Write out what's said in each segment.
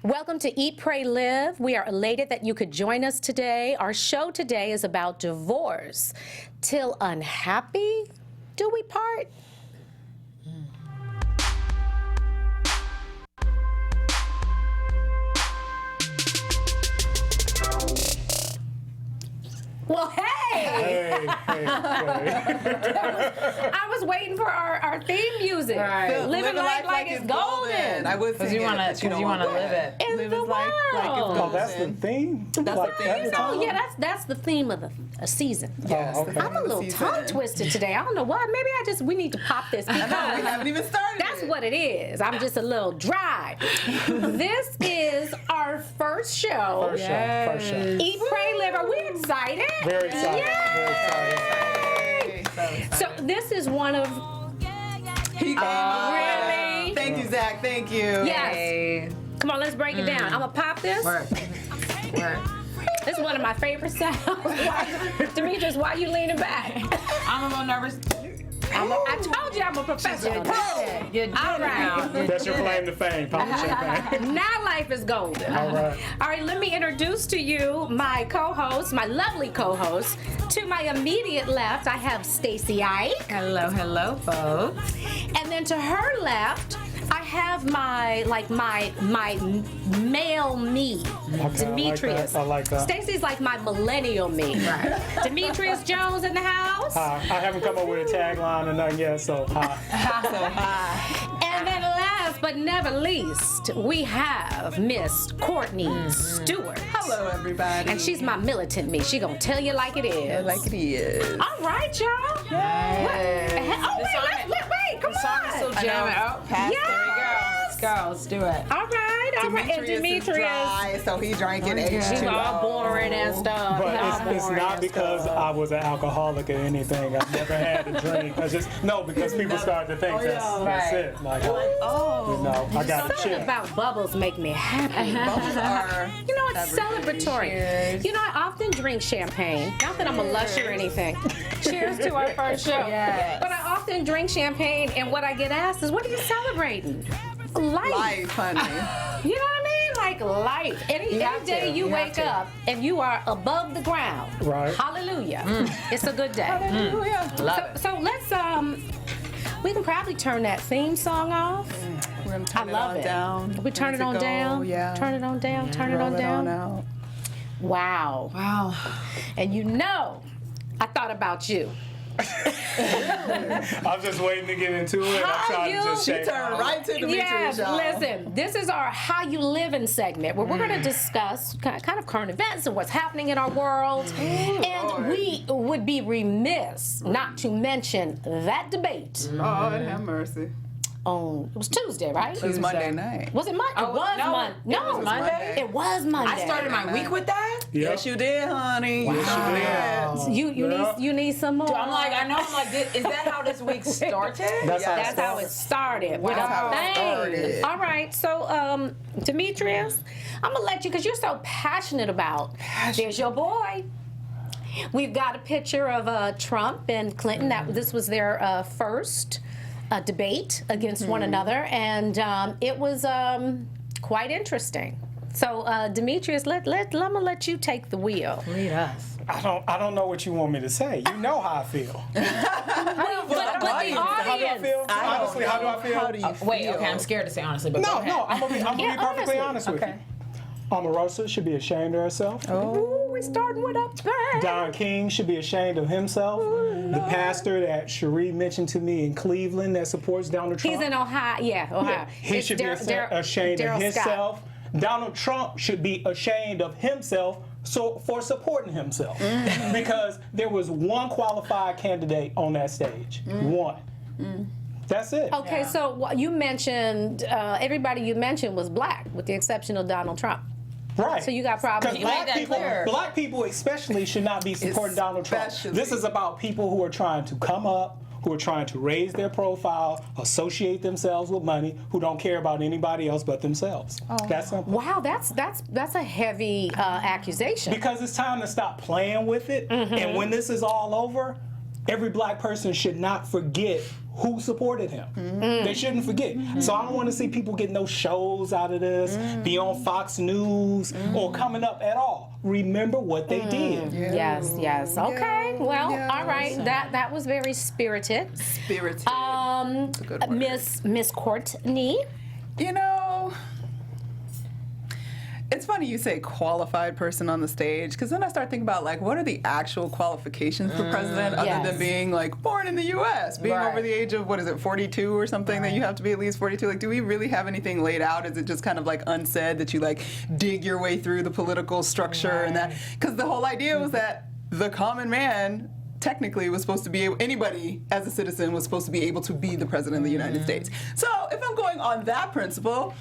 Welcome to Eat, Pray, Live. We are elated that you could join us today. Our show today is about divorce. Till unhappy do we part? Well, hey! I was waiting for our theme music. Right. Living life like it's golden. I would think you want to live it. In the world. Oh, that's the theme? That's like the theme. every time? Yeah, that's the theme of a season. Yes, Oh, okay. I'm a little tongue twisted today. I don't know why. Maybe we need to pop this because we haven't even started. that's what it is. I'm just a little dry. This is our first show. First show. Eat, Pray, Live. Are we excited? Very excited. Yay! Very excited. So this is one of He came really. Thank you, Zach. Thank you. Yes. Come on, let's break it down. I'm gonna pop this. Work. This is one of my favorite sounds. Demetrius, why are you leaning back? I'm a little nervous. I told you I'm a professional. You did All right. That's your claim to fame. Pop the champagne. Now life is golden. All right. All right, let me introduce to you my co-host, my lovely co-host. To my immediate left, I have Stacy Ike. Hello, folks. And then to her left, I have my male me, Okay, Demetrius. I like that. Stacy's like my millennial me. Right. Demetrius Jones in the house. I haven't come up with a tagline or nothing yet, so hi. And then last but never least, we have Miss Courtney Stewart. Hello, everybody. And she's my militant me. She gonna tell you like it is. like it is. All right, y'all. Yay. Oh, wait, come Song is so on. jamming. Oh, Pass Yes. there we go. Let's go. Let's do it. All right. And Demetrius is dry, so he drinking H2O. She's all boring and stuff. But All it's boring not and because stuff. I was an alcoholic or anything. I've never had a drink. Because people start to think that's Right. it. Like, I got to Something chill. about bubbles make me happy. Bubbles are You know, it's celebratory. Cheers. You know, I often drink champagne. Not that I'm a lush or anything. Cheers to our first show. Yes. But I often drink champagne, and what I get asked is, what are you celebrating? life, honey. You know what I mean? Like life. Any have day to. you You wake have to. up and you are above the ground. Right. Hallelujah. It's a good day. Hallelujah. Love it. So let's we can probably turn that theme song off. We're gonna turn I love it it. on down. We turn it Let on go, down. Yeah. Turn it on down. Turn it Roll on it down. out. Wow. Wow. And you know, I thought about you. I'm just waiting to get into it. I'm trying to just She shake turned off. right to Demetrius, Yes, y'all. listen, this is our How You Living segment where we're going to discuss kind of current events and what's happening in our world. And Lord. we would be remiss not to mention that debate Lord have mercy. on, it was Tuesday, right? It was Monday night. Was it Monday? Oh, it was no, Monday. it was Monday? It was Monday. I started my week with that? Yep. Yes, you did, honey. Yes, you did. You need some more. I'm like, is that how this week started? That's how it That's how it started. With That's how a it bang. started. All right, so Demetrius, I'm gonna let you because you're so passionate about. There's your boy. We've got a picture of Trump and Clinton. This was their first debate against one another, and it was quite interesting. So Demetrius, I'm gonna let you take the wheel. Lead us. I don't know what you want me to say. You know how I feel. But the How do you audience. feel? Honestly, how do I feel? How do you Wait, feel? okay, I'm scared to say honestly, but go No, ahead. no, I'm gonna be Yeah, perfectly honest with okay. you. Omarosa should be ashamed of herself. Ooh, we starting with a bang. Don King should be ashamed of himself. The pastor that Sheree mentioned to me in Cleveland that supports Donald Trump. He's in Ohio. Yeah, Ohio. He It's should be ashamed Daryl of Scott. himself. Donald Trump should be ashamed of himself for supporting himself. Because there was one qualified candidate on that stage. One. That's it. Okay, so what you mentioned, everybody you mentioned was black, with the exception of Donald Trump. Right. So you got problems. Because You made that clear. black people especially should not be supporting Donald Trump. Especially. This is about people who are trying to come up, who are trying to raise their profile, associate themselves with money, who don't care about anybody else but themselves. That's simple. Wow, that's a heavy accusation. Because it's time to stop playing with it. And when this is all over, every black person should not forget who supported him. They shouldn't forget. So I don't want to see people get no shows out of this, be on Fox News, or coming up at all. Remember what they did. Yes, yes. Okay. Well, all right. That was very spirited. Spirited. That's a good word. Miss Courtney. You know, it's funny you say qualified person on the stage, because then I start thinking about, like, what are the actual qualifications for president other than being, like, born in the U.S., being over the age of, 42 or something, that you have to be at least 42? Like, do we really have anything laid out? Is it just kind of, like, unsaid that you, like, dig your way through the political structure and that? Because the whole idea was that the common man technically was supposed to be able, anybody as a citizen was supposed to be able to be the president of the United States. So if I'm going on that principle,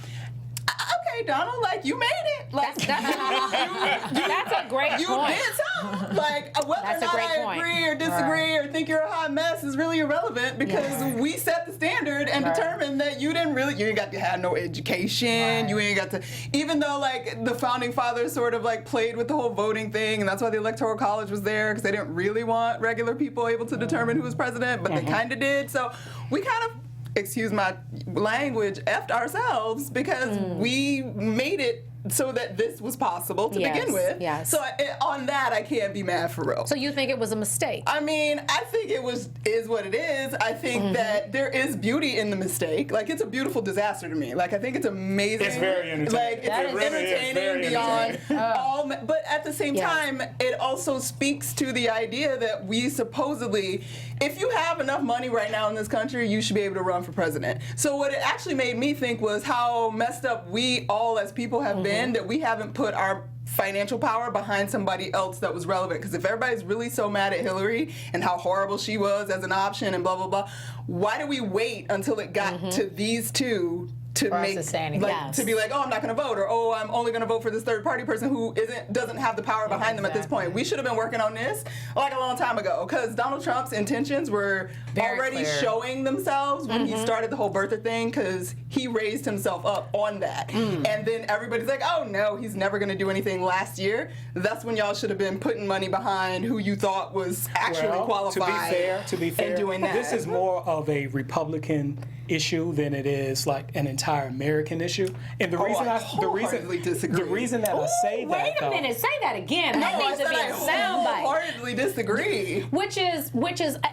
okay, Donald, like, you made it. Like, That's a great you point. did something. Like, whether That's or a not great I point. agree or disagree or think you're a hot mess is really irrelevant, because we set the standard and determined that you ain't got to have no education. You ain't got to, even though, like, the founding fathers sort of, like, played with the whole voting thing, and that's why the Electoral College was there, because they didn't really want regular people able to determine who was president, but they kind of did. So we kind of, excuse my language, effed ourselves, because we made it so that this was possible to begin with. Yes. So on that, I can't be mad for real. So you think it was a mistake? I mean, I think it is what it is. I think that there is beauty in the mistake. Like, it's a beautiful disaster to me. Like, I think it's amazing. It's very entertaining. Like, it's It really is entertaining very beyond all. But at the same Yes. time, it also speaks to the idea that we supposedly, if you have enough money right now in this country, you should be able to run for president. So what it actually made me think was how messed up we all as people have been, that we haven't put our financial power behind somebody else that was relevant. Because if everybody's really so mad at Hillary and how horrible she was as an option and blah, blah, blah, why do we wait until it got to these two to For us make, to say anything. like, to be like, oh, I'm not going to vote, or oh, I'm only going to vote for this third party person who doesn't have the power behind them at this point. We should have been working on this like a long time ago, because Donald Trump's intentions were Very already clear. showing themselves when he started the whole birther thing, because he raised himself up on that. And then everybody's like, oh no, he's never going to do anything last year. That's when y'all should have been putting money behind who you thought was actually qualified. To be fair, and doing that. this is more of a Republican issue than it is like an entire American issue. And the reason I wholeheartedly disagree. the reason that I say that, Wait a though, minute, say that again. That I needs to said be I a soundbite. wholeheartedly disagree. Which is,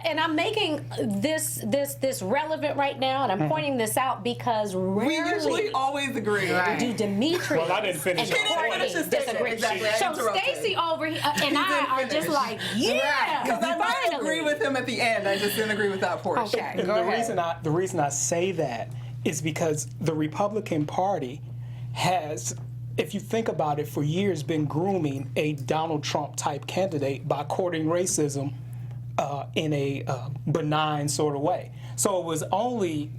and I'm making this relevant right now, and I'm pointing this out because We rarely usually always agree. do Demetrius Well, I didn't finish and it. He didn't Courtney finish his statement. disagree. Exactly, I So interrupted. Stacy over here and I didn't are just finish. like, yeah, Because I might finally. agree with him at the end. I just didn't agree with that portion. Okay. the reason I say that is because the Republican Party has, if you think about it, for years been grooming a Donald Trump type candidate by courting racism in a benign sort of way. So it was only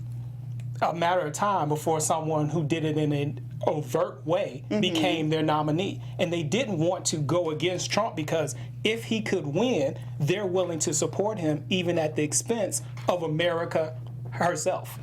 a matter of time before someone who did it in an overt way became their nominee. And they didn't want to go against Trump because if he could win, they're willing to support him even at the expense of America herself.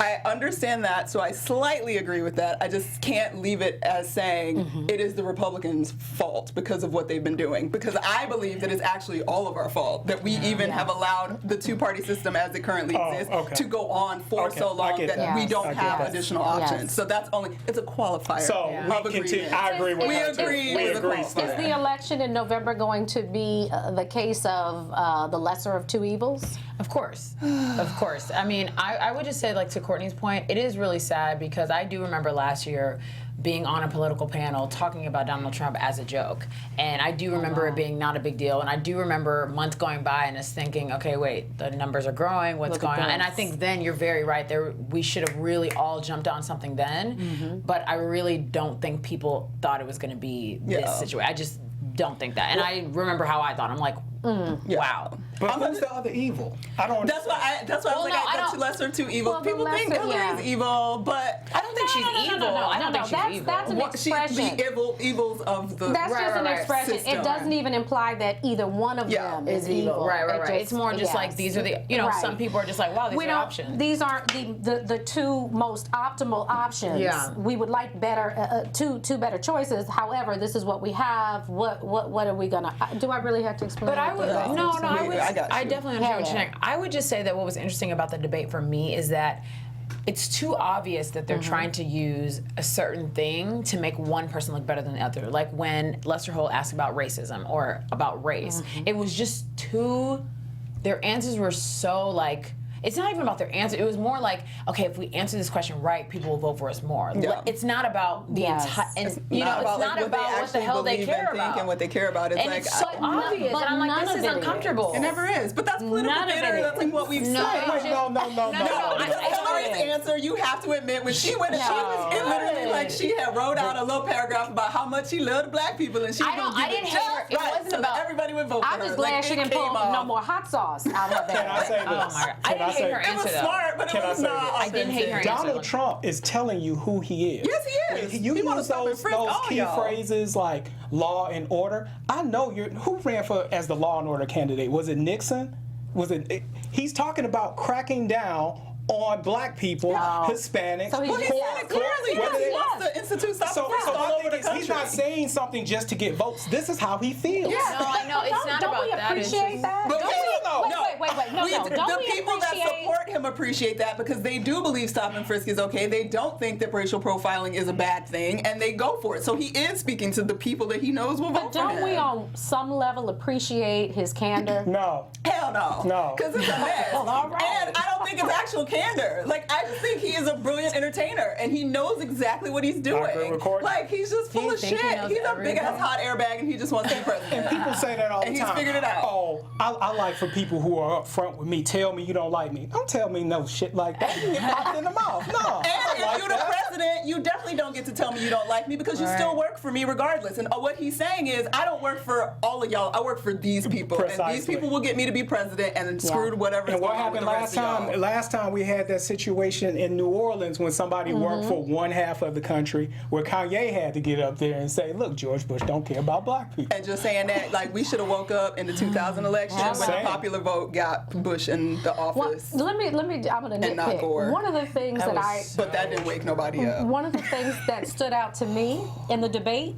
I understand that, so I slightly agree with that. I just can't leave it as saying it is the Republicans' fault because of what they've been doing. Because I believe that it's actually all of our fault that we even have allowed the two-party system as it currently exists to go on for so long that we don't have additional options. So that's it's a qualifier. So we continue. I agree with her too. We agree. Is the election in November going to be the case of the lesser of two evils? Of course. Of course. I mean, I would just say, like, to Courtney's point, it is really sad because I do remember last year being on a political panel talking about Donald Trump as a joke. And I do remember it being not a big deal. And I do remember months going by and us thinking, okay, wait, the numbers are growing, what's going on? And I think then you're very right. We should have really all jumped on something then. But I really don't think people thought it was going to be this situation. I just don't think that. And I remember how I thought. I'm like, wow. But who's the other evil? I don't. That's why I was like, the lesser two evils. Well, People think lesser, Hillary is evil, but I don't think she's evil. I don't think she's evil. That's an expression. The evils of the. That's just an expression. system. It doesn't even imply that either one of them is evil. Right. It's more just like yes. these are the, you know, some people are just like, wow, these are options. These aren't the two most optimal options. Yeah. We would like better two better choices. However, this is what we have. What are we gonna? Do I really have to explain? But I would I definitely understand what you're saying. I would just say that what was interesting about the debate for me is that it's too obvious that they're trying to use a certain thing to make one person look better than the other. Like when Lester Holt asked about racism or about race, it was just too. Their answers were so like. It's not even about their answer. It was more like, okay, if we answer this question right, people will vote for us more. Yeah. It's not about the entire, you know, it's not about what the hell they care about. And what they care about. It's and like, it's so obvious. but And I'm like, none this of is it uncomfortable. It never is. But that's political theater. That's like what we've seen. No. Hillary's answer, you have to admit, when she went, it literally like she had wrote out a little paragraph about how much she loved black people, and she was going to give didn't it hate her. just It right, wasn't so about- everybody would vote for her. I'm just glad she didn't pull no more hot sauce out of her Can I bag. say this? Oh my God. I didn't hate her It answer was though. smart, but it Can I was say not this? I didn't hate her authentic. answer. Donald Trump is telling you who he is. Yes, he is. You He wanna use stop and those frisk all key y'all. phrases like law and order. I know who ran for as the law and order candidate. Was it Nixon? He's talking about cracking down on black people, Hispanics. So he's Well, he just- said it clearly. Yes, He yes. wants to institute So self-defense my all over thing the is, country. he's not saying something just to get votes. This is how he feels. No, I know. It's not Don't about we that. It's appreciate just- that? But Don't we? Wait. No. Don't the we people that appreciate? support him appreciate that because they do believe stop and frisk is okay. They don't think that racial profiling is a bad thing, and they go for it. So he is speaking to the people that he knows will vote for him. Don't we on some level appreciate his candor? No. Hell no. No. Because it's a mess. All right. And I don't think it's actual candor. Like, I just think he is a brilliant entertainer, and he knows exactly what he's agree doing. with Courtney. Like, he's just full You of think shit. he knows He's a big ass everything? hot airbag, and he just wants to be president. People say that all the And time. he's figured it out. Oh, I like for people who are upfront with me. Tell me you don't like me. Don't tell me no shit like that. You get popped in the mouth. No. I And don't if like you're the that. president, you definitely don't get to tell me you don't like me because you still work for me regardless. And what he's saying is, I don't work for all of y'all. I work for these people. And these Precisely. people will get me to be president and then screwed whatever. And what happened last time? Last time we had that situation in New Orleans when somebody worked for one half of the country, where Kanye had to get up there and say, "Look, George Bush don't care about black people." And just saying that, like, we should have woke up in the 2000 election when the Same. popular vote got Bush in the Well, office. let me. I'm gonna And not Gore. nitpick. One of the things that I. But that didn't wake nobody up. One of the things that stood out to me in the debate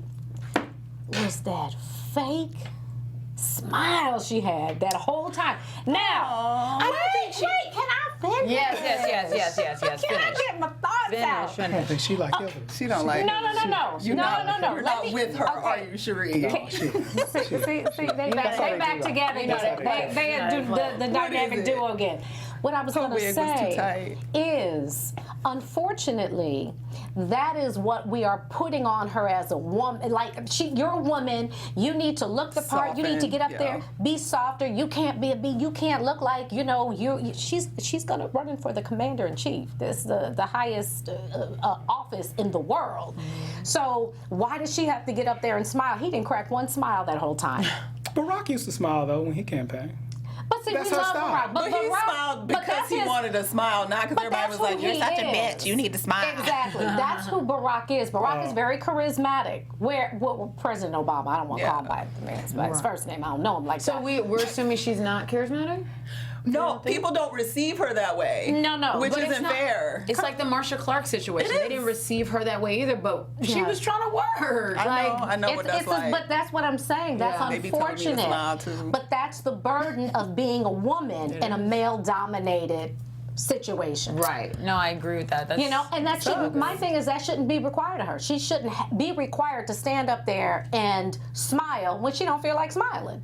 was that fake smile she had that whole time. Now, I don't think she. Wait, can I finish? Yes. Can I get my thoughts out? I don't think she like Hillary. She don't like No. You're No. You're not with her, are you, Sheree? See, they back together. You know, they do the dynamic it? duo again. What I was going to wig was too say tight. is, unfortunately, that is what we are putting on her as a woman. Like, you're a woman. You need to look the part. You need to Soften, get up there, be softer. You can't be a bee. You can't look like She's going to run in for the commander in chief. This is the highest office in the world. So why does she have to get up there and smile? He didn't crack one smile that whole time. Barack used to smile though when he campaigned. But see, That's we her love style. Barack. But he Barack- smiled but because that's he his- wanted to smile, not because but everybody that's was like, who "You're he such a is. bitch. You need to smile." Exactly. That's who Barack is. Barack is very charismatic. President Obama, I don't want to call him by his first name. I don't know him like So that. we're assuming she's not charismatic? No, people don't receive her that way. No, which but it's isn't not- fair. It's like the Marsha Clark situation. It They is. didn't receive her that way either, but she Yeah. was trying to work. I know what that's like. But that's what I'm saying. That's Yeah. They be telling me to unfortunate. smile, too. But that's the burden of being a woman in a male-dominated situation. Right. No, I agree with that. That's, You know, and that shouldn't. My thing is that shouldn't be required of her. She shouldn't be required to stand up there and smile when she don't feel like smiling.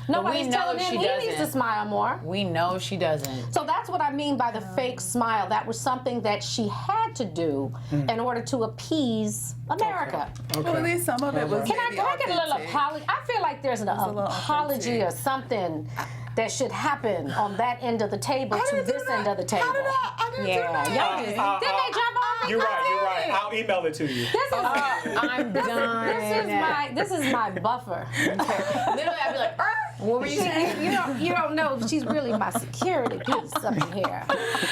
Nobody's know telling him she he needs to doesn't. smile more. We know she doesn't. So that's what I mean by the fake smile. That was something that she had to do in order to appease America. Well, at least some of it was. Can I maybe get a little authentic. apology? I feel like there's an little apology or authentic. something that should happen on that end of the table to didn't do this that. end of the table. How did I didn't do that. Y'all just, didn't they jump on me? You're right. I'll email it to you. This is I'm done. this is my buffer. Literally, I'd be like, what were you saying? You don't know if she's really my security piece up in here.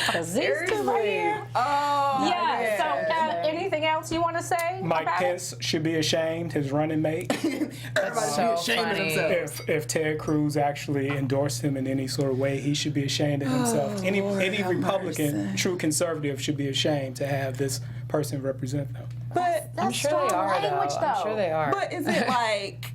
Because these two right here. Oh, Yeah. So anything else else you want to say? Mike about Pence should be ashamed, his running mate. Everybody should so be ashamed of funny. themselves. If Ted Cruz actually endorsed him in any sort of way, he should be ashamed of himself. Any have Republican, mercy. true conservative, should be ashamed to have this person represent them. But I'm That's sure they strong are, language, though. I'm sure they are. But is it like,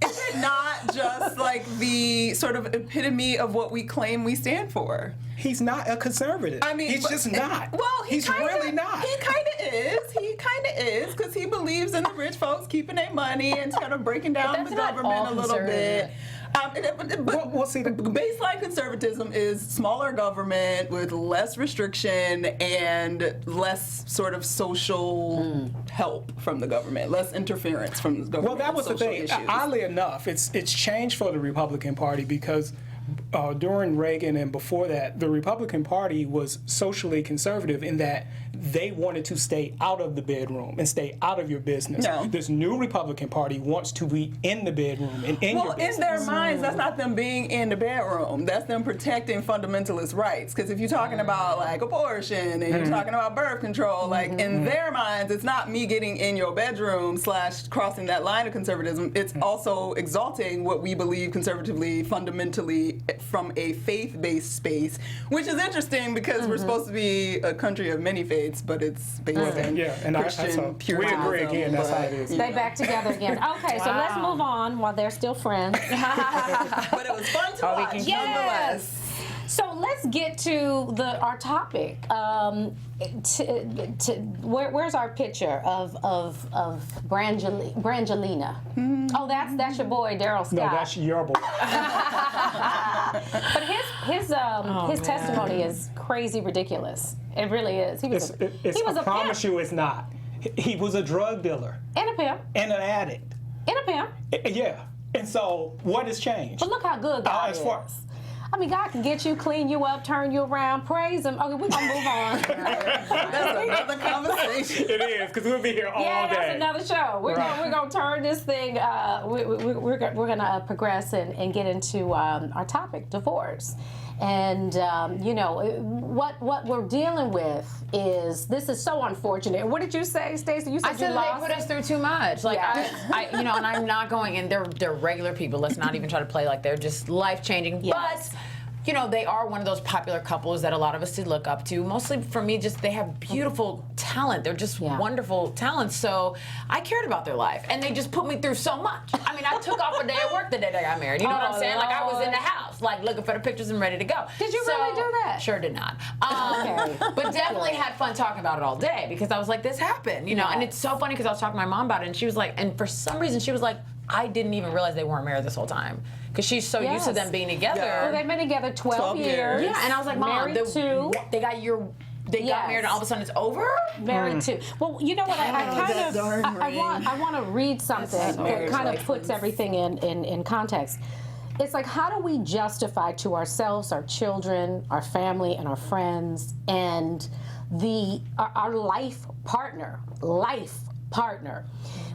is it not just like the sort of epitome of what we claim we stand for? He's not a conservative. I mean, he's just not. Well, he's really not. He kind of is. He kind of is because he believes in the rich folks keeping their money and kind of breaking down that's the not government all a little bit. Well, see, the Baseline conservatism is smaller government with less restriction and less sort of social help from the government, less interference from the government. Well, that was the social thing. issues. Oddly enough, it's changed for the Republican Party because during Reagan and before that, the Republican Party was socially conservative in that they wanted to stay out of the bedroom and stay out of your business. No. This new Republican Party wants to be in the bedroom and in your Well, business. in their minds, that's not them being in the bedroom. That's them protecting fundamentalist rights. Because if you're talking about like abortion and you're talking about birth control, like in their minds, it's not me getting in your bedroom / crossing that line of conservatism. It's also exalting what we believe conservatively, fundamentally from a faith-based space, which is interesting because we're supposed to be a country of many faiths, but it's based in and Christian we Puritanism. agree again. That's how it is. They back together again. Okay, so let's move on while they're still friends. But it was fun to watch, can- nonetheless. So let's get to our topic. Where's our picture of Brangelina? Oh, that's your boy Daryl Scott. No, that's your boy. But his testimony is crazy ridiculous. It really is. He was I a promise pimp you it's not. He was a drug dealer and a pimp and an addict. and a pimp. Yeah. And so what has changed? But look how good God as is. far- I mean, God can get you, clean you up, turn you around, praise Him. Okay, we're gonna move on. That's another conversation. It is, because we'll be here all Yeah, day. that's another show. We're Right. gonna turn this thing. We're gonna progress and get into our topic, divorce. And what we're dealing with is this is so unfortunate. What did you say, Stacy? You said I said you lost. they put us through too much. Like Yeah. and I'm not going in. They're regular people. Let's not even try to play like they're just life changing. Yes. But they are one of those popular couples that a lot of us did look up to. Mostly for me, just they have beautiful talent. They're just wonderful talents. So I cared about their life, and they just put me through so much. I mean, I took off a day at work the day they got married. You know what I'm saying? Like I was in the house, like looking for the pictures and ready to go. Did you really do that? Sure did not. Okay. But definitely had fun talking about it all day because I was like, this happened, And it's so funny because I was talking to my mom about it, and she was like, and for some reason she was like, I didn't even realize they weren't married this whole time because she's so used to Yes. them being together. Yeah. Well, they've been together 12 years. Yeah, and I was like, Mom, married to. they got married and all of a sudden it's over? Married to. Well, you know what? I that darn I want to read something that marriage kind of license. puts everything in context. It's like, how do we justify to ourselves, our children, our family, and our friends, and our life partner?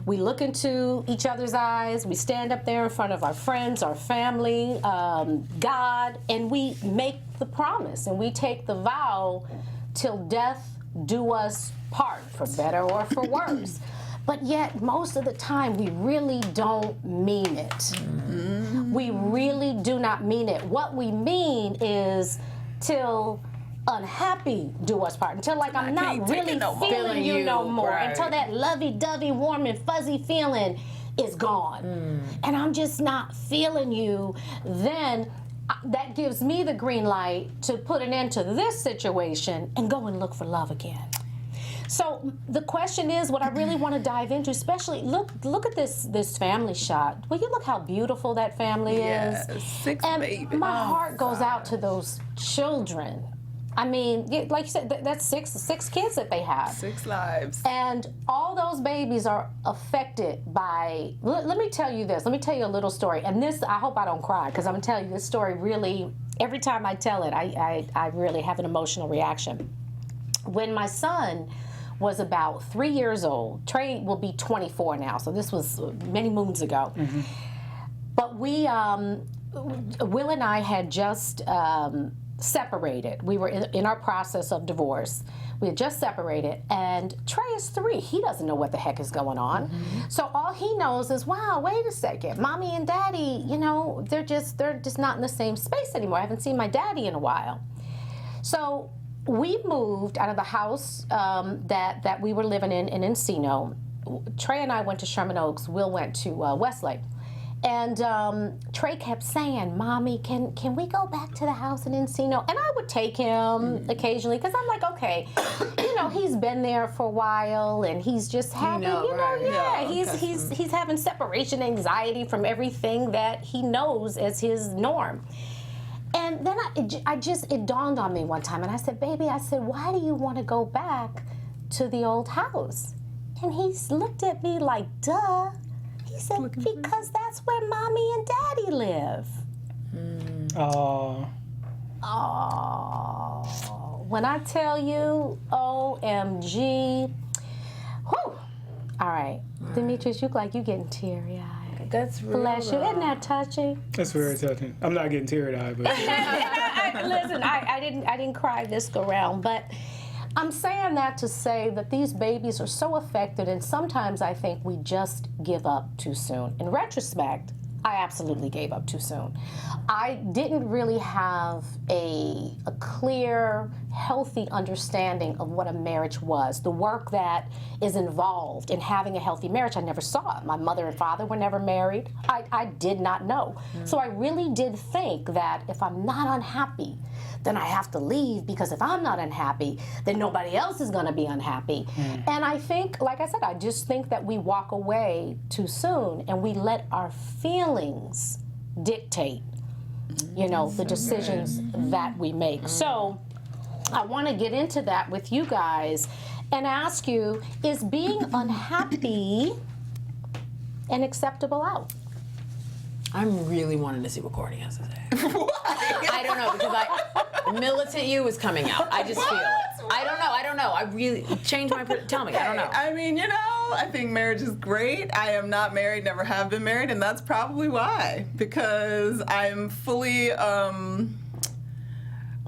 We look into each other's eyes, we stand up there in front of our friends, our family, God, and we make the promise and we take the vow till death do us part, for better or for worse. But yet, most of the time, we really don't mean it. Mm-hmm. We really do not mean it. What we mean is till unhappy do us part, until like I'm not really feeling you no more, right. until that lovey-dovey, warm and fuzzy feeling is gone, and I'm just not feeling you, then that gives me the green light to put an end to this situation and go and look for love again. So the question is, what I really want to dive into, especially look at this family shot. Will you look how beautiful that family is? 6 And babies. my heart goes out to those children. I mean, like you said, that's six kids that they have. 6 lives. And all those babies are affected by, let me tell you this. Let me tell you a little story. And this, I hope I don't cry, because I'm going to tell you this story really, every time I tell it, I really have an emotional reaction. When my son was about 3 years old, Trey will be 24 now, so this was many moons ago. Mm-hmm. But Will and I had just separated. We were in our process of divorce. We had just separated, and Trey is 3. He doesn't know what the heck is going on. So all he knows is, wow, wait a second, mommy and daddy, you know, they're just not in the same space anymore. I haven't seen my daddy in a while. So we moved out of the house that we were living in Encino. Trey and I went to Sherman Oaks. Will went to Westlake. And Trey kept saying, Mommy, can we go back to the house in Encino? And I would take him occasionally, because I'm like, okay, you know, he's been there for a while, and he's just having, he's having separation anxiety from everything that he knows as his norm. And then it dawned on me one time, and I said, baby, I said, why do you want to go back to the old house? And he looked at me like, duh. He said, because that's where mommy and daddy live. Oh. Oh. When I tell you, OMG. Whew. All right. Demetrius, you look like you getting teary-eyed. That's real. Bless you. Isn't that touching? That's very touching. I'm not getting teary-eyed, but Listen, I didn't cry this go round, but I'm saying that to say that these babies are so affected, and sometimes I think we just give up too soon. In retrospect, I absolutely gave up too soon. I didn't really have a clear, healthy understanding of what a marriage was, the work that is involved in having a healthy marriage. I never saw it. My mother and father were never married. I did not know. So I really did think that if I'm not unhappy, then I have to leave, because if I'm not unhappy, then nobody else is going to be unhappy. And I think, like I said, I just think that we walk away too soon, and we let our feelings dictate, you know, the decisions that we make. So I want to get into that with you guys and ask you, is being unhappy an acceptable out? I'm really wanting to see what Courtney has to say. I don't know, because militant you is coming out. I just feel it. I don't know. I really changed my. Tell me. I don't know. I mean, you know, I think marriage is great. I am not married, never have been married, and that's probably why. Because I'm fully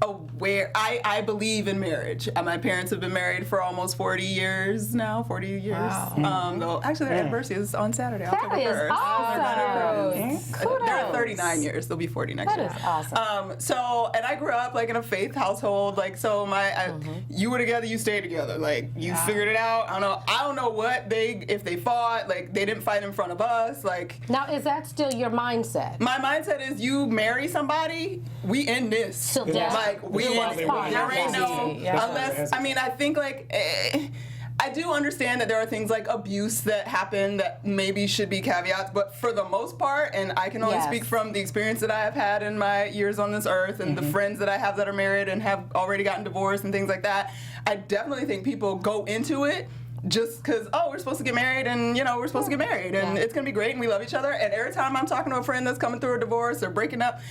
aware. I believe in marriage. My parents have been married for almost 40 years now. 40 years. Wow. Actually, their anniversary is on Saturday, October 1st. Awesome. They're 39 years. They'll be 40 next year. That is awesome. So, and I grew up like in a faith household. Like, so you were together, you stayed together. Like, you figured it out. I don't know what if they fought. Like, they didn't fight in front of us. Like, Now, is that still your mindset? my mindset is, you marry somebody, we end this. Till death. Like, we Till end it. death. There ain't no, Yeah. unless, I mean, I think like, I do understand that there are things like abuse that happen that maybe should be caveats, but for the most part, and I can only speak from the experience that I have had in my years on this earth, and the friends that I have that are married and have already gotten divorced and things like that, I definitely think people go into it just because, we're supposed to get married, and we're supposed to get married, and it's gonna be great, and we love each other. And every time I'm talking to a friend that's coming through a divorce or breaking up,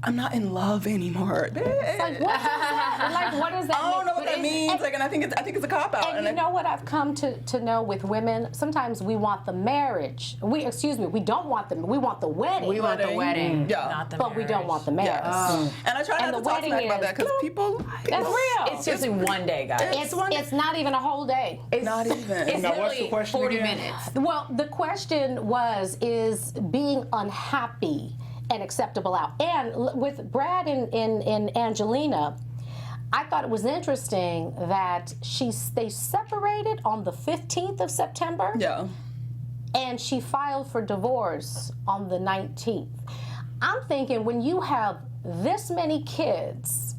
I'm not in love anymore. Like, what does that I don't know mean? what that means. And I think it's a cop out. And you know what I've come to know with women? Sometimes we want the marriage. We don't want them. We want the wedding. We want the wedding, not the but we don't want the marriage. Yes. And I try not to talk smack about that, because people. That's real. It's just one day, guys. It's not even a whole day. It's not even. It's Now, what's the literally question 40 again? minutes. Well, the question is being unhappy an acceptable out? And with Brad and Angelina, I thought it was interesting that they separated on the 15th of September. Yeah. And she filed for divorce on the 19th. I'm thinking, when you have this many kids.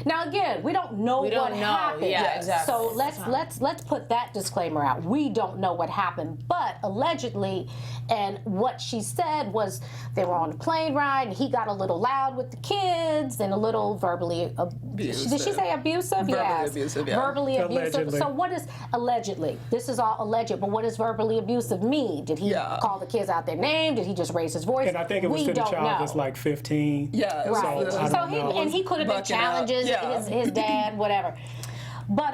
Now again, we don't know what happened. Yeah, exactly. So let's put that disclaimer out. We don't know what happened, but allegedly, and what she said was they were on a plane ride, and he got a little loud with the kids and a little verbally abusive. Did she say abusive? Verbally abusive, yeah. Verbally abusive. Allegedly. So what is allegedly? This is all alleged, but what does verbally abusive mean? Did he call the kids out their name? Did he just raise his voice? And I think it was to the child that's like 15. Yeah. Right. So I don't know. he could have been challenging his dad, whatever. But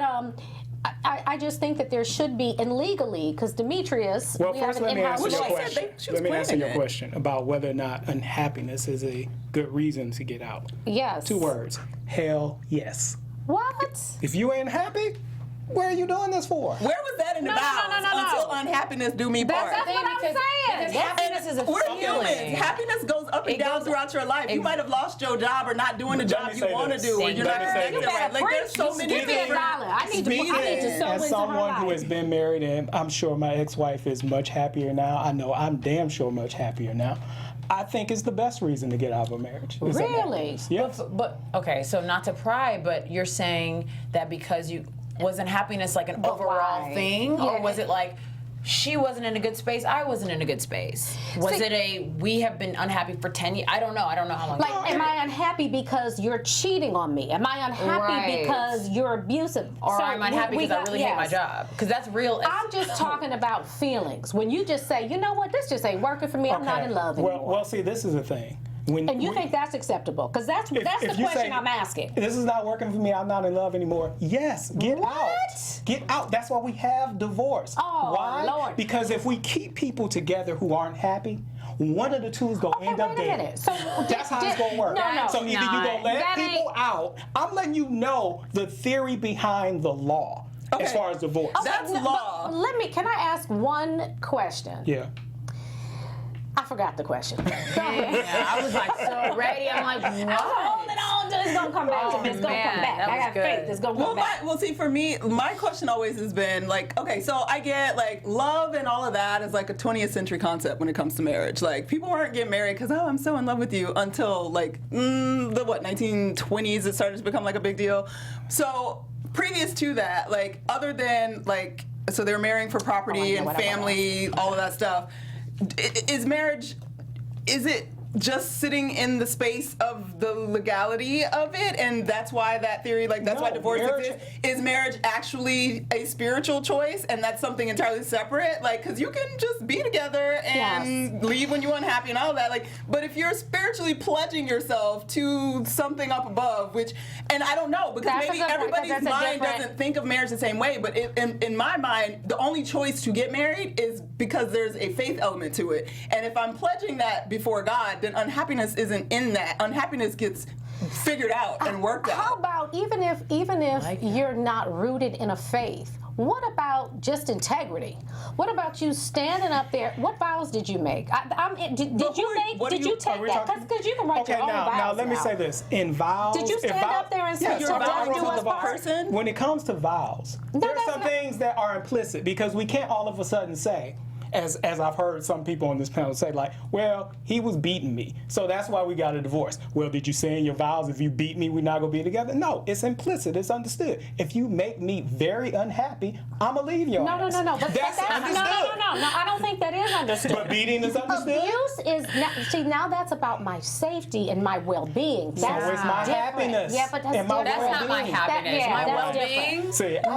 I just think that there should be, and legally, because Demetrius, Well, we have first an let me in-house answer your lawyer. question. she was Let me answer planning your it. question about whether or not unhappiness is a good reason to get out. Yes. 2 words. Hell yes. What? If you ain't happy, where are you doing this for? Where was that in the vows? no. Until unhappiness do me part. That's what I'm saying. Happiness is a We're feeling. humans. Happiness goes up and It down goes- throughout your life. You might have lost your job or not doing the Let job me you say want to this. do, or you're not Let me say connected this. right. Like there's so many Give me a different. dollar. I need to Speaking sow into As her someone who life. has been married, and I'm sure my ex-wife is much happier now. I know I'm damn sure much happier now. I think it's the best reason to get out of a marriage. is Really? unhappiness. Yes. But okay, so not to pry, but you're saying that because you wasn't happiness like an overall why? thing, or Yeah. was it like she wasn't in a good space, I wasn't in a good space? Was See- it a we have been unhappy for 10 years? I don't know how long. Like, am I unhappy because you're cheating on me? Am I unhappy Right. because you're abusive? or So I'm unhappy we because I really hate my yes. job? Because that's real. I'm just talking about feelings. When you just say, you know what, this just ain't working for me. I'm not in love anymore. Well, see, this is the thing. And you think that's acceptable? Because that's the if you question say, I'm asking. This is not working for me. I'm not in love anymore. Yes, get What? out. Get out. That's why we have divorce. Oh, why? Lord. Because if we keep people together who aren't happy, one of the two is gonna end up wait a dead. minute. So That's how it's gonna work. No. So either you gonna let That people ain't- out. I'm letting you know the theory behind the law as Okay. far as divorce. That's No, law. but can I ask one question? Yeah. I forgot the question. Yeah, I was like so ready. I'm like, I'm what? holding on to it's gonna come back to me. It's gonna man, come back. that I was got good. faith. It's gonna come back. Well, see, for me, my question always has been like, okay, so I get like love and all of that is like a 20th century concept when it comes to marriage. Like people weren't getting married because I'm so in love with you until like the 1920s it started to become like a big deal. So previous to that, like other than like, so they were marrying for property and family, all of that stuff. Is marriage? Is it just sitting in the space of the legality of it, and that's why that theory, like that's why No, divorce marriage- exists? Is marriage actually a spiritual choice, and that's something entirely separate? Like, because you can just be together and leave when you're unhappy and all that. Like, but if you're spiritually pledging yourself to something up above, which, and I don't know, because That's a maybe good point, 'cause everybody's that's a mind different- doesn't think of marriage the same way, but in my mind, the only choice to get married is because there's a faith element to it. And if I'm pledging that before God, then unhappiness isn't in that. Unhappiness gets figured out and worked How out. about even if you're not rooted in a faith? What about just integrity? What about you standing up there? What vows did you make? Did you take that? Because you can write Okay, your own vows. now let me say this. In vows, Did you if stand vow- up there and say, Yes, You're a "Today vow do us to the part"? person. When it comes to vows, there are that's some not- things that are implicit because we can't all of a sudden say, as I've heard some people on this panel say, like, well, he was beating me, so that's why we got a divorce. Well, did you say in your vows, if you beat me, we're not gonna be together? No, it's implicit, it's understood. If you make me very unhappy, I'ma leave your ass. No. But that's understood. No. I don't think that is understood. But beating is understood. Abuse is now that's about my safety and my well-being. That's So it's my different. happiness Yeah, but that's and my different. That's not my well-being. happiness. yeah, my that's well-being. See, No,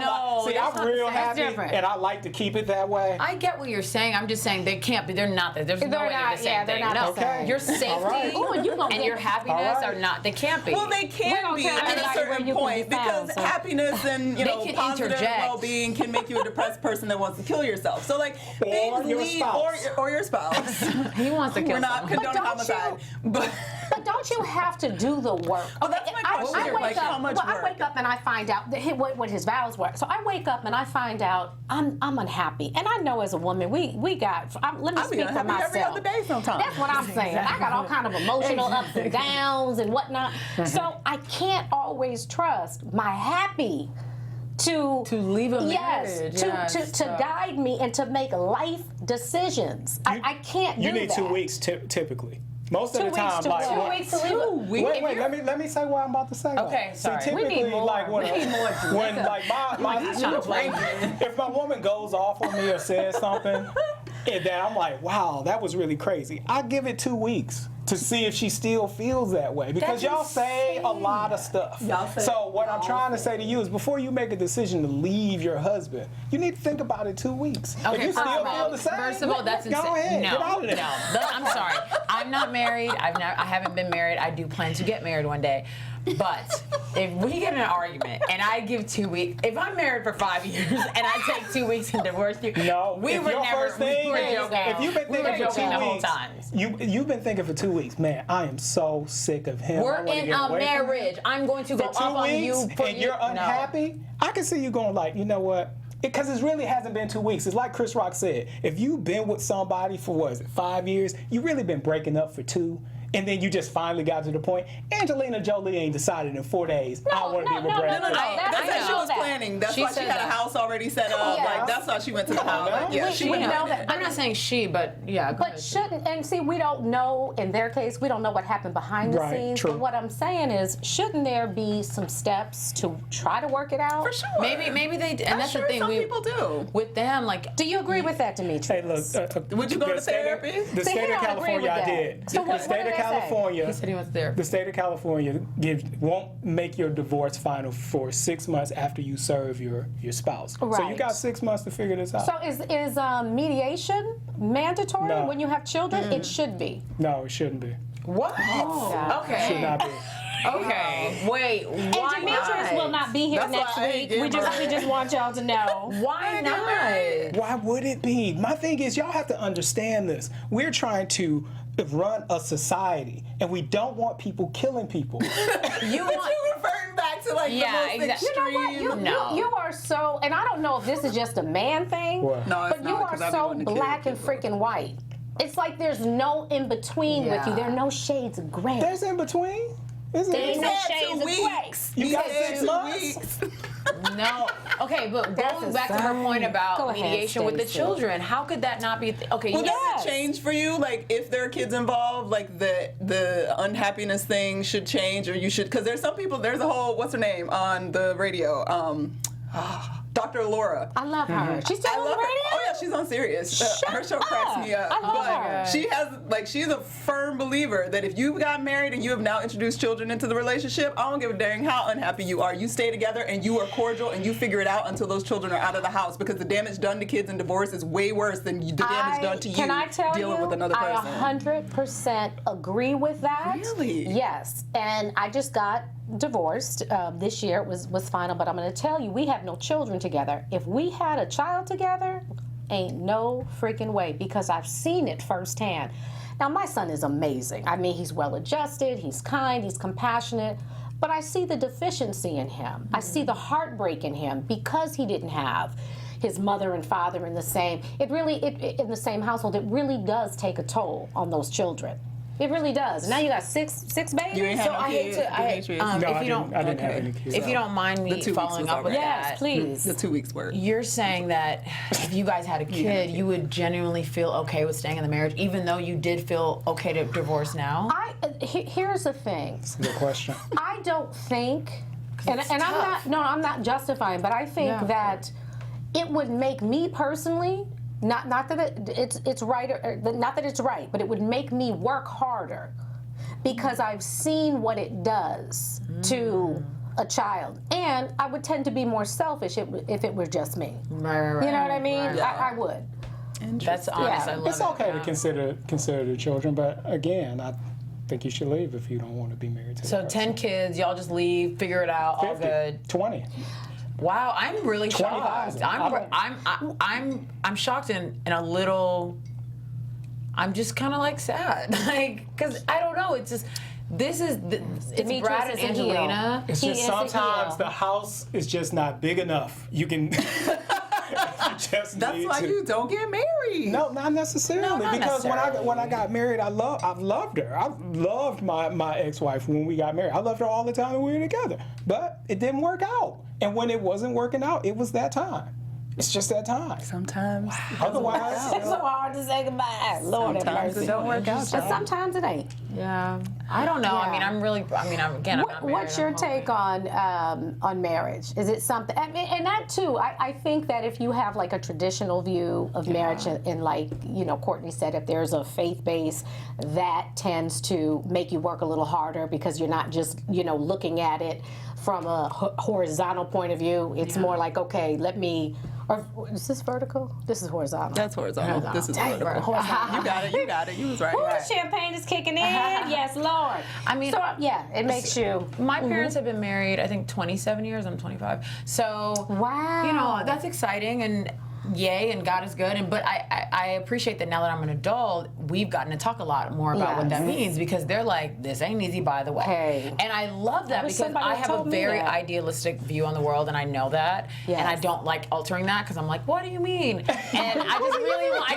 I'm that's not- real that's happy, different. and I like to keep it that way. I get what you're saying. I'm just saying they can't be. They're not. There's no They're way not- they're the same yeah, they're thing. not No, the same. your safety All right. Ooh, and you gonna and get- your happiness All right. are not. They can't be. Well, they We're can gonna be tell at a everybody where certain you can point be found, because so. happiness and They can positive interject. well-being can make you a depressed person that wants to kill yourself. So like things your lead, spouse. or your spouse. He wants to kill We're not someone. condoning don't homicide, but But don't you have to do the work? Oh, that's my question. I wake Like, up, how much I work? wake up and I find out what his vows were. So I wake up and I find out I'm unhappy, and I know as a woman we got. Let me I'll be speak for unhappy myself. every other day sometimes. That's what I'm saying. I got all kind of emotional ups and downs and whatnot. So I can't always trust my happy to leave a yes, marriage. to Yes, to guide me and to make life decisions. I can't do You need that. 2 weeks typically. Most of 2 the time, weeks to like what? 2 weeks to leave. Wait, let me say what I'm about to say. though. Okay, sorry. See, We typically, need more. like when, We need more when like my trying to play. if my woman goes off on me or says something, and then I'm like, wow, that was really crazy. I give it 2 weeks to see if she still feels that way because That's y'all say a insane. lot of stuff. Y'all say So what I'm all trying to say to you is before you make a decision to leave your husband, you need to think about it 2 weeks. If Okay, you still feel the same, first of all, that's insane. go ahead, no, get out of there. no. I'm sorry. I'm not married. I haven't been married. I do plan to get married one day. But if we get in an argument and I give 2 weeks, if I'm married for 5 years and I take 2 weeks and divorce you, No, we if would your never. first thing, we were joking. if you've been We were thinking for joking 2 the whole weeks, time. you've been thinking for 2 weeks, man. I am so sick of him. I We're wanna in get a away from him. marriage. I'm going to go For off 2 on weeks, you for and you're unhappy. I can see you going like, you know what? Because it really hasn't been 2 weeks. It's like Chris Rock said. If you've been with somebody for, what is it, 5 years, you really been breaking up for 2. And then you just finally got to the point. Angelina Jolie ain't decided in 4 days. I want to be with Brad Pitt. That's I how she know was that. planning. That's She why she said had that. a house already set up. Yes. Like that's why she went to the house. now. Yeah, she We went. know that. I'm not saying she, but yeah. Go But ahead. shouldn't, and see, we don't know, in their case, we don't know what happened behind the Right, scenes. true. But what I'm saying is, shouldn't there be some steps to try to work it out? For sure. Maybe they, and I'm that's sure the thing. some people do. With them, like, Do you agree with that, Demetrius? Hey, look. Would you go the to state of- therapy? The See, he state of don't agree California, with I that. did. So The what state did of they say? California. he said he went there. The state of California won't make your divorce final for 6 months after you serve your spouse. So you Right. got 6 months to figure this out. So is mediation mandatory No. when you have children? It should be. No, it shouldn't be. What? God. Okay. Should not be. Okay. Wait. And Why Demetrius will not be here That's next why I ain't week. getting We married. just want y'all to know. Why not? Why would it be? My thing is, y'all have to understand this. We're trying to run a society, and we don't want people killing people. You But want? you referring back to like Yeah, the most exactly. You know what? extreme. No. You are so, and I don't know if this is just a man thing, What? No, it's but you not, are 'cause I be so wanting to kill black and people. freaking white. It's like there's no in between with you. Yeah. There are no shades of gray. There's in between. Isn't There it? ain't no said shades 2 of gray. weeks. You got said 6 2 months? weeks. No. Okay, but That's going back to her insane. point about Go ahead, mediation with the Stacy. children, how could that not be? Okay. Well, yes. does it change for you? Like, if there are kids involved, like the unhappiness thing should change, or you should? Because there's some people. There's a whole what's her name on the radio. Dr. Laura. I love her. She's still I on the love her. radio? Oh yeah, she's on Sirius. Her show up. cracks me up. I love but her. she has she's a firm believer that if you got married and you have now introduced children into the relationship, I don't give a dang how unhappy you are. You stay together and you are cordial and you figure it out until those children are out of the house, because the damage done to kids in divorce is way worse than the damage done to you Can I tell dealing you, with another person. I 100% agree with that. Really? Yes. And I just got divorced this year. It was final, but I'm going to tell you, we have no children together. If we had a child together, ain't no freaking way, because I've seen it firsthand. Now, my son is amazing. I mean, he's well-adjusted, he's kind, he's compassionate, but I see the deficiency in him. I see the heartbreak in him because he didn't have his mother and father in the same, in the same household. It really does take a toll on those children. It really does. Now you got six babies. You ain't had So no I hate kids, to. Demetrius? No, If I you don't, didn't have any kids. if you don't mind me 2 weeks following was up with alright. Yes, that, please. The 2 weeks work. you're saying that if you guys had a kid, you would genuinely feel okay with staying in the marriage, even though you did feel okay to divorce now. Here's the thing. Good question. I don't think, and it's I'm tough. I'm not justifying, but I think Yeah. that it would make me personally, not that it's right, or not that it's right, but it would make me work harder, because I've seen what it does to a child, and I would tend to be more selfish if it were just me. Right. You know what I mean? Right. I would. That's honest. Yeah. I love It's it. okay Yeah. to consider the children, but again, I think you should leave if you don't want to be married to So the 10 person. kids, y'all just leave, figure it out, all 50, good. 20. Wow, I'm really shocked. 20,000. I'm shocked and a little. I'm just kind of like sad, like, because I don't know. It's just it's Demetrius Brad and is a heel. Angelina. It's He just is a sometimes heel. the house is just not big enough. You can you just That's need why to. you don't get married. No, not necessarily. No, not because necessarily. when I got married, I've loved her. I loved my ex-wife when we got married. I loved her all the time when we were together. But it didn't work out. And when it wasn't working out, it was that time. It's just that time. Sometimes. Otherwise, It's so hard to say goodbye. Lord have Sometimes mercy. it don't work out. But sometimes it ain't. Yeah, I don't know. I Yeah. mean, I'm really. I mean, I'm not married. What's your I'm take hoping. on marriage? Is it something? And that too. I think that if you have like a traditional view of marriage, and like Courtney said, if there's a faith base, that tends to make you work a little harder, because you're not just looking at it from a horizontal point of view. It's more like, okay, let me Or is this vertical? This is horizontal. That's horizontal. This is vertical. Horizontal. You got it. You got it. You was right. Ooh, champagne is kicking in. Yes, Lord. I mean, so, yeah, it makes you. My parents have been married, I think, 27 years. I'm 25. So, Wow. you know, that's exciting and yay, and God is good. But I appreciate that now that I'm an adult, we've gotten to talk a lot more about what that means, because they're like, this ain't easy, by the way. Hey. And I love that because I have a very idealistic view on the world, and I know that. Yes. And I don't like altering that because I'm like, what do you mean? And I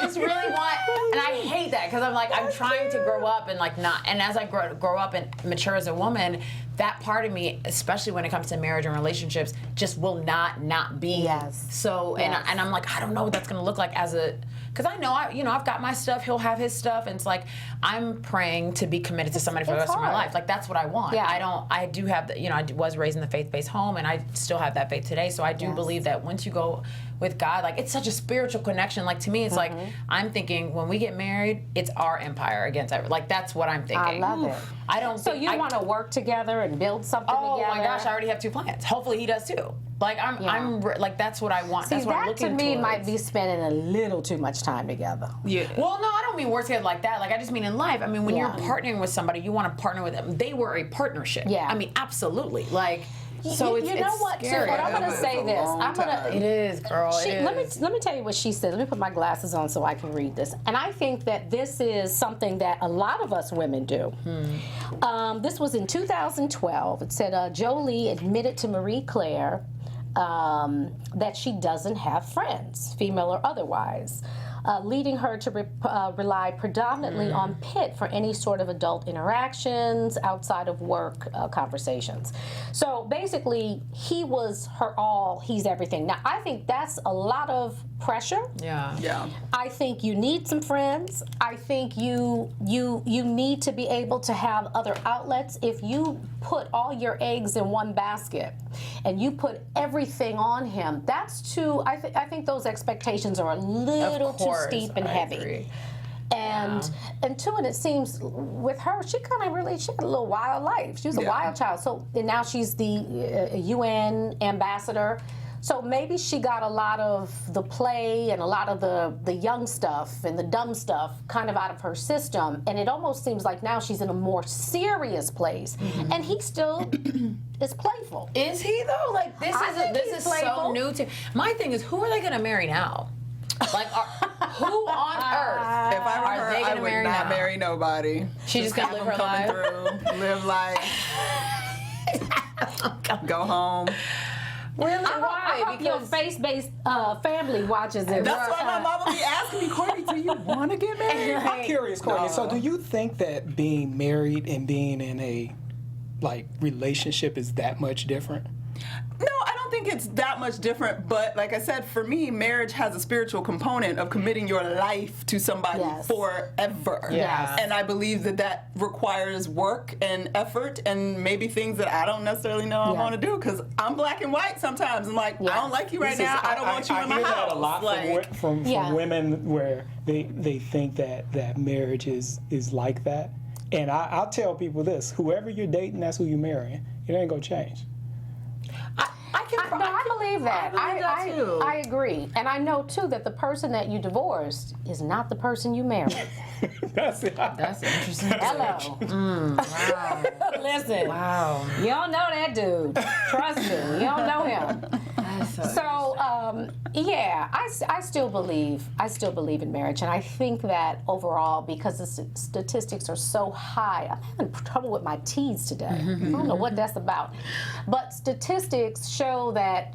just really want, and I hate that because I'm like, I'm trying to grow up and like not, and as I grow up and mature as a woman, that part of me, especially when it comes to marriage and relationships, just will not be. Yes. So, and I'm like, I don't know what that's going to look like as a, because I know, I've got my stuff, he'll have his stuff, and it's like, I'm praying to be committed to somebody for the rest of my life. Like, that's what I want. Yeah. I do have, I was raised in the faith-based home, and I still have that faith today, so I do believe that once you go with God, like, it's such a spiritual connection. Like, to me, it's like, I'm thinking, when we get married, it's our empire against everyone. Like, that's what I'm thinking. I love it. I don't So you want to work together and build something Oh together? my gosh, I already have 2 plans. Hopefully he does too. Like I'm like, that's what I want. See, that's what I'm that looking to me towards. might be spending a little too much time together. Yeah. Well, no, I don't mean work together like that. Like, I just mean in life. I mean, when you're partnering with somebody, you want to partner with them. They were a partnership. Yeah. I mean, absolutely. Like, so you know what? scary. So, but I'm going to say this. I'm going to. It is, girl. It is. Let me tell you what she said. Let me put my glasses on so I can read this. And I think that this is something that a lot of us women do. This was in 2012. It said Jolie admitted to Marie Claire that she doesn't have friends, female or otherwise, leading her to rely predominantly on Pitt for any sort of adult interactions outside of work conversations. So basically, he was her all, he's everything. Now, I think that's a lot of pressure. Yeah. Yeah. I think you need some friends. I think you need to be able to have other outlets. If you put all your eggs in one basket and you put everything on him, that's too. I think those expectations are a little too steep and heavy. Agree. And two, and it seems with her, she had a little wild life. She was a wild child. So and now she's the UN ambassador. So maybe she got a lot of the play and a lot of the young stuff and the dumb stuff kind of out of her system. And it almost seems like now she's in a more serious place. And he still is playful. Is he though? Like, this is so playful. new to. My thing is, who are they going to marry now? Like, who on earth? If I were Are her, they I gonna would marry not now? marry nobody. She's just gonna have live them her coming through, live life, go home. Really? I hope your faith-based family watches it. That's why my mama be asking me, Courtney, do you want to get married? I'm curious, Courtney. So, do you think that being married and being in a relationship is that much different? No, I don't think it's that much different, but like I said, for me, marriage has a spiritual component of committing your life to somebody forever. Yes. And I believe that requires work and effort and maybe things that I don't necessarily know I want to do, because I'm black and white sometimes. I'm like, I don't like you right now. I don't want you in my I hear house. that a lot from women where they think that marriage is like that. And I'll tell people this: whoever you're dating, that's who you're marrying. It ain't gonna change. I believe that. I believe that too. I agree. And I know, too, that the person that you divorced is not the person you married. That's it. That's interesting. Hello. Wow. Listen. Wow. You don't know that dude. Trust me. You don't know him. So, I still believe in marriage, and I think that overall, because the statistics are so high, I'm having trouble with my T's today. I don't know what that's about, but statistics show that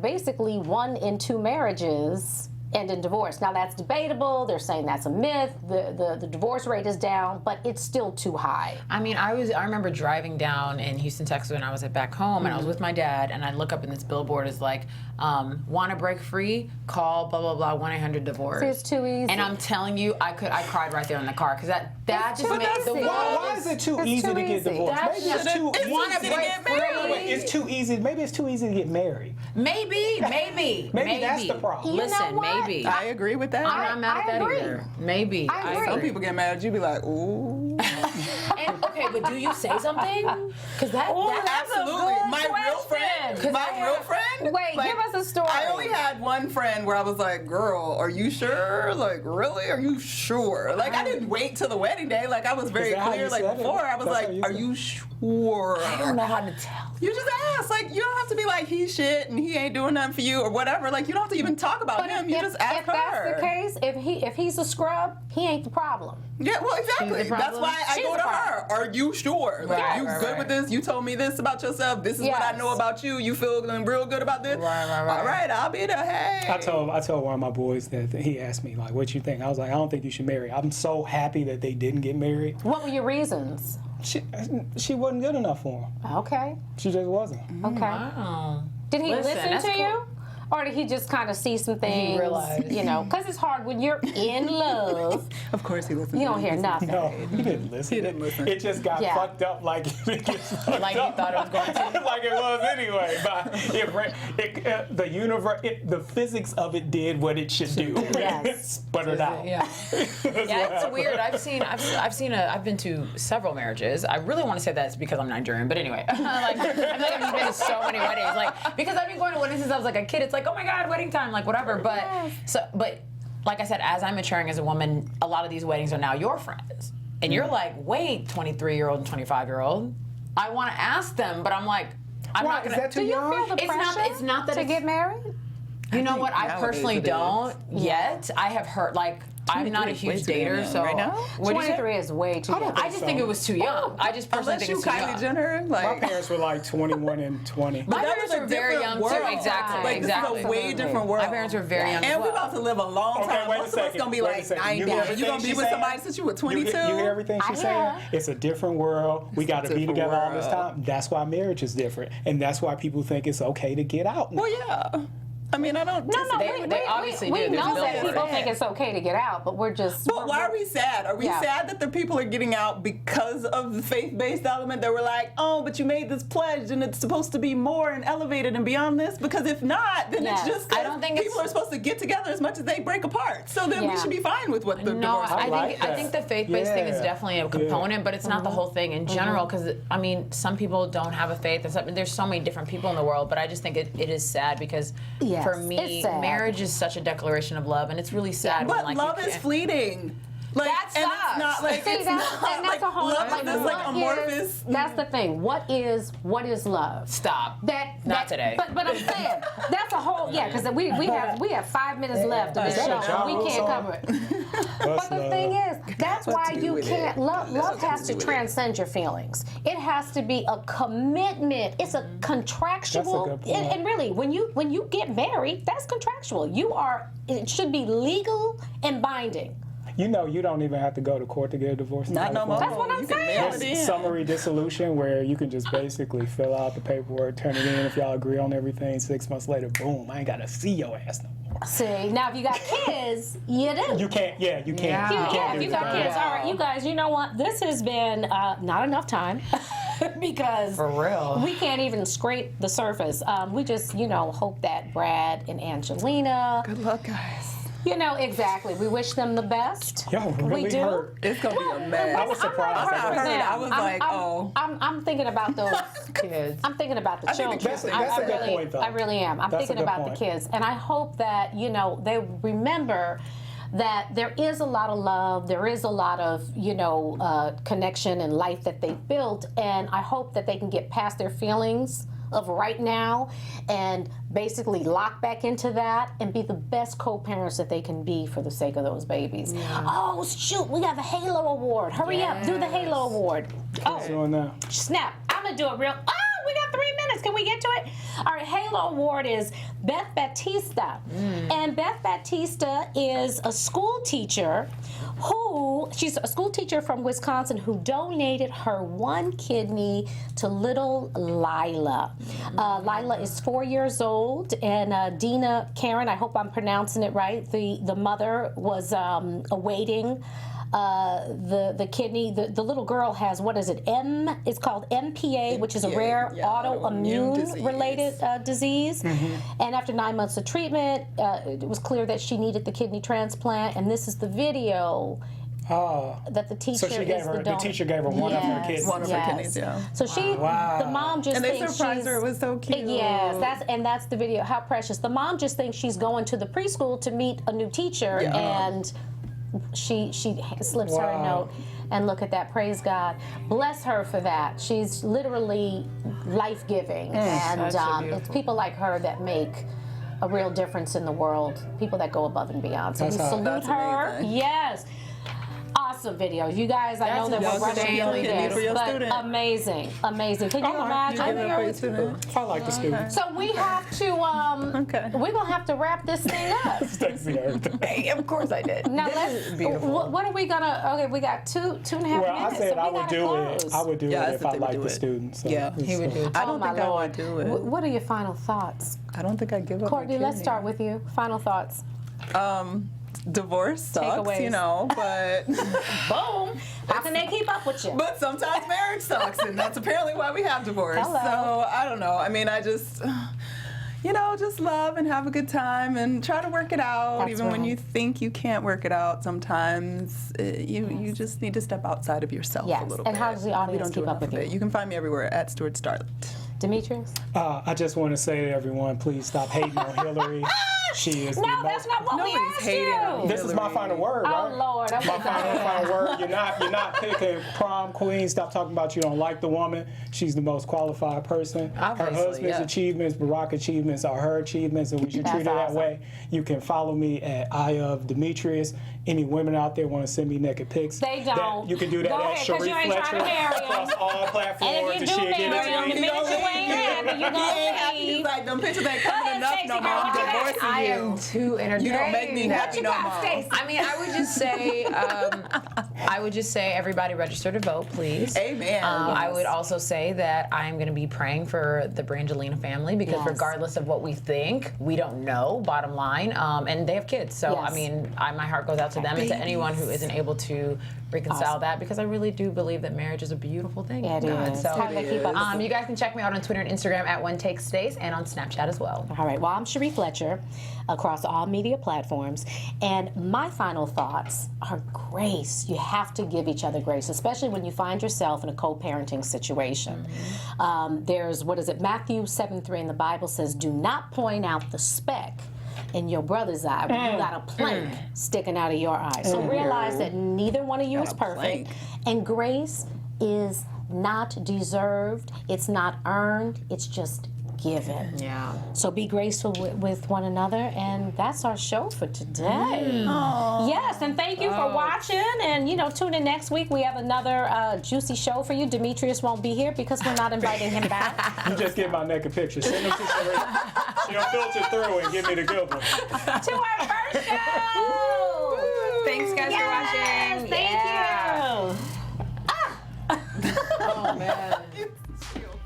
basically 1 in 2 marriages end in divorce. Now that's debatable. They're saying that's a myth. The divorce rate is down, but it's still too high. I mean, I remember driving down in Houston, Texas when I was back home, and I was with my dad, and I look up and this billboard is like, want to break free? Call blah blah blah 1-800-DIVORCE. See, it's too easy. And I'm telling you, I cried right there in the car because that just too made the easy. world. Why is it too easy to get divorced? That's Maybe it's too wanna easy to break get free. married. It's too easy. Maybe it's too easy to get married. Maybe that's the problem. You know Listen, what? maybe. I agree with that. I'm not mad at that agree. either. Maybe. I agree. Some people get mad, you be like, ooh. And, okay, but do you say something? Because that's Absolutely. My real friend, friend? My real friend? Wait, give us a story. I only had one friend where I was like, girl, are you sure? Like, really? Are you sure? Like, I didn't wait till the wedding day. Like, I was very Is that how clear. you Like, said it? before, I was That's like, how you are said you sure? I don't know how to tell. You just ask. Like, you don't have to be like, he's shit and he ain't doing nothing for you or whatever. Like, you don't have to even talk about him. You just ask if her. that's the case, if he's a scrub, he ain't the problem. Yeah, well, exactly. She's the That's problem. why I She's go the to problem. her. Are you sure? Like, Right, you right, good right. with this? You told me this about yourself. This is what I Yes. know about you. You feel real good about this? Right. All right, I'll be there. Hey. I told one of my boys that he asked me like, "What you think?" I was like, "I don't think you should marry." I'm so happy that they didn't get married. What were your reasons? She wasn't good enough for him. Okay. She just wasn't. Okay. Wow. Did he Listen, listen that's to cool. you? Or did he just kind of see some things? realized. You know, because it's hard when you're in love. Of course he listened. You to don't me. hear nothing. No, he didn't listen. He didn't listen. It just got Yeah. fucked up like it gets fucked Like you up. thought it was going to. Like it was anyway. But the universe, the physics of it did what it should do. Yes. Sputtered out. Yeah. Yeah, it's weird. I've been to several marriages. I really want to say that's because I'm Nigerian, but anyway, like I feel like I've been to so many weddings, like because I've been going to weddings since I was like a kid. It's like, oh my God, wedding time, like whatever. But like I said, as I'm maturing as a woman, a lot of these weddings are now your friends, and you're like, wait, 23-year-old and 25-year-old, I want to ask them, but I'm like, I'm Why, not is gonna. that too Do you young? feel the It's not- pressure it's not that to it's- get married? You know think what? I nowadays personally it is. don't yet. I have heard like. I'm not a 23 is huge way too damn dater, young. so Right now? What'd you say? 23 is way too young. I just think it was too young. I just personally Unless think you it's too Kylie young. Jenner, My like. parents were like 21 and 20. My that parents was a were very different young too. world. Exactly. Like, exactly. this is a way different world. My parents were very young. And as we're well. about to live a long Okay, time. wait a Most of us second. gonna be wait a like second. 90. You hear You're everything gonna be she's with saying? somebody since you were 22. You hear everything she's I saying? hear. It's a different world. We got to be different together all this world. time. That's why marriage is different, and that's why people think it's okay to get out. Well, yeah. I mean, I don't. No, disagree. They obviously we do. There's know that billboards. people think it's okay to get out, but we're just. But why are we sad? Are we Yeah. sad that the people are getting out because of the faith-based element that we're like, oh, but you made this pledge and it's supposed to be more and elevated and beyond this? Because if not, then Yes. it's just that I don't think people it's- are supposed to get together as much as they break apart. So then we Yeah. should be fine with what the No, divorce I like think I that. think the faith-based thing is Yeah. definitely a component, but it's not the Mm-hmm. whole thing in general. Because I mean, some people don't have a faith, and there's so many different people in the world. But I just think it is sad because Yes, for it's me, sad. marriage is such a declaration of love, and it's really sad. But when, like, love you is can't- fleeting. Like, That and sucks. it's not like See, it's that's, not and that's like a whole love is this like what amorphous. is- that's the thing. What is love? Stop. Not today. But I'm saying that's a whole because we have 5 minutes left of this Is show. that a Ja We Rule can't song? cover it. But the thing is, that's What why to do you with can't it. love has to transcend your feelings. It has to be a commitment. It's a contractual. That's a good point. And really, when you get married, that's contractual. It should be legal and binding. You know, you don't even have to go to court to get a divorce. in Not no more. California. That's what I'm You can saying. mail There's it in. summary dissolution where you can just basically fill out the paperwork, turn it in. If y'all agree on everything, 6 months later, boom, I ain't gotta see your ass no more. See, now if you got kids, you do. You can't. Yeah, you can't. Yeah. You Yeah, can't if do you got that. kids. All right, you guys, you know what? This has been not enough time because For real. we can't even scrape the surface. We just, hope that Brad and Angelina, Good luck, guys. exactly. We wish them the best. Yo, really we do. hurt. It's gonna be a mess. I was surprised. I heard it. I was like, oh. I'm thinking about those Kids. I'm thinking about the think the children. kids- that's a good really, point, though. I really am. I'm That's a thinking good about point. the kids, and I hope that they remember that there is a lot of love, there is a lot of connection and life that they've built, and I hope that they can get past their feelings of right now and basically lock back into that and be the best co-parents that they can be for the sake of those babies. Oh shoot, we got the Halo Award. Hurry up, do the Halo Award. Oh, Doing that. snap. I'm gonna do it real. Oh, we got 3 minutes. Can we get to it? All right, Halo Award is Beth Batista. And Beth Batista is a school teacher she's a school teacher from Wisconsin who donated her 1 kidney to little Lila. Lila is 4 years old, and Dina Karen, I hope I'm pronouncing it right, the mother was awaiting the kidney. The little girl has, what is it, it's called MPA, which is a rare autoimmune related disease. And after 9 months of treatment, it was clear that she needed the kidney transplant, and this is the video That the teacher So she gave is her, the the donor. teacher gave her one of her kidneys. One of her kidneys, yeah. So the mom just And they thinks surprised she's, her. It was so cute. Yes, that's the video. How precious. The mom just thinks she's going to the preschool to meet a new teacher, and she slips her a note. And look at that, praise God. Bless her for that. She's literally life-giving. And it's people like her that make a real difference in the world. People that go above and beyond. So we salute her. Amazing. Yes. Awesome videos. You guys, I know that we're rushing through this, but amazing. Can you imagine? I like the students. So we have to, we're gonna have to wrap this thing up. Stacy heard that. Hey, of course I did. Now what are we gonna, okay, we got two and a half Well, minutes. I said so I we would gotta do close. it. I would do Yeah, I it if said I they would liked do the it. students. So Yeah, He would do it. I don't my think I Lord. would do it. What are your final thoughts? I don't think I give up. Courtney, my let's kidney. start with you. Final thoughts. Divorce sucks, Takeaways. you know, but Boom. How can they keep up with you? but sometimes marriage sucks, and that's apparently why we have divorce. Hello. So I don't know. I mean, I just, just love and have a good time and try to work it out. That's Even when right. you think you can't work it out, sometimes you just need to step outside of yourself Yes. a little And bit. how does the audience We don't keep do up enough with of you? it. You can find me everywhere at Stewart Starlet. Demetrius? I just want to say to everyone, please stop hating on Hillary. She is the No, most. that's not what we Nobody's asked hating on you. you. This is my final word, Oh, right? Lord. Okay, My final word. You're not picking prom queen. Stop talking about you don't like the woman. She's the most qualified person. Obviously, her husband's yeah. achievements, Barack achievements are her achievements, and we should That's treat her that awesome. way. You can follow me at I of Demetrius. Any women out there want to send me naked pics? They don't. You can do that Go at ahead, 'cause you Sheree ain't trying Fletcher to marry him. across all platforms, And if you do she'll get it marry to him, me. the minute you ain't happy, you gonna He's leave. like, them pictures ain't coming ahead, enough Stacy, no girl, more. I'm what you got? divorcing I you. am too entertained. You don't make me happy no more. I mean, I would just say everybody register to vote, please. Amen. I would also say that I'm going to be praying for the Angelina family because Yes. regardless of what we think, we don't know, bottom line, and they have kids. So, Yes. I mean, my heart goes out to them and to anyone who isn't able to reconcile that because I really do believe that marriage is a beautiful thing. It God. is. So, How do they keep up with you? you guys can check me out on Twitter and Instagram at OneTakeStace and on Snapchat as well. All right, well, I'm Sheree Fletcher across all media platforms. And my final thoughts are grace. You have to give each other grace, especially when you find yourself in a co-parenting situation. There's, Matthew 7:3 in the Bible says, do not point out the speck in your brother's eye when you got a plank sticking out of your eye. So realize that neither one of you is perfect. plank. And grace is not deserved. It's not earned. It's just given. Yeah. So be graceful with one another, and that's our show for today. Yes, and thank you for watching, and tune in next week. We have another juicy show for you. Demetrius won't be here because we're not inviting him back. You just get my naked picture. Send them to Sheree. She'll filter through and give me the good one. To our first show! Thanks, guys, for watching. Thank you! Oh, man.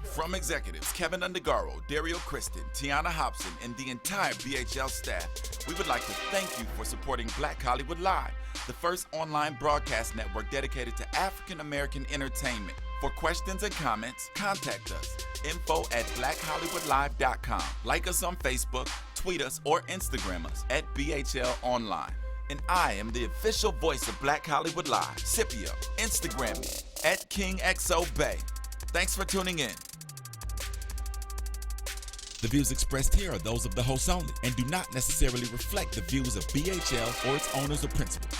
From executives Keven Undergaro, Dario Kristen, Tiana Hobson, and the entire BHL staff, we would like to thank you for supporting Black Hollywood Live, the first online broadcast network dedicated to African American entertainment. For questions and comments, contact us. info@blackhollywoodlive.com. Like us on Facebook, tweet us, or Instagram us at BHL Online. And I am the official voice of Black Hollywood Live, Scipio. Instagram me at KingXOBay. Thanks for tuning in. The views expressed here are those of the hosts only and do not necessarily reflect the views of BHL or its owners or principals.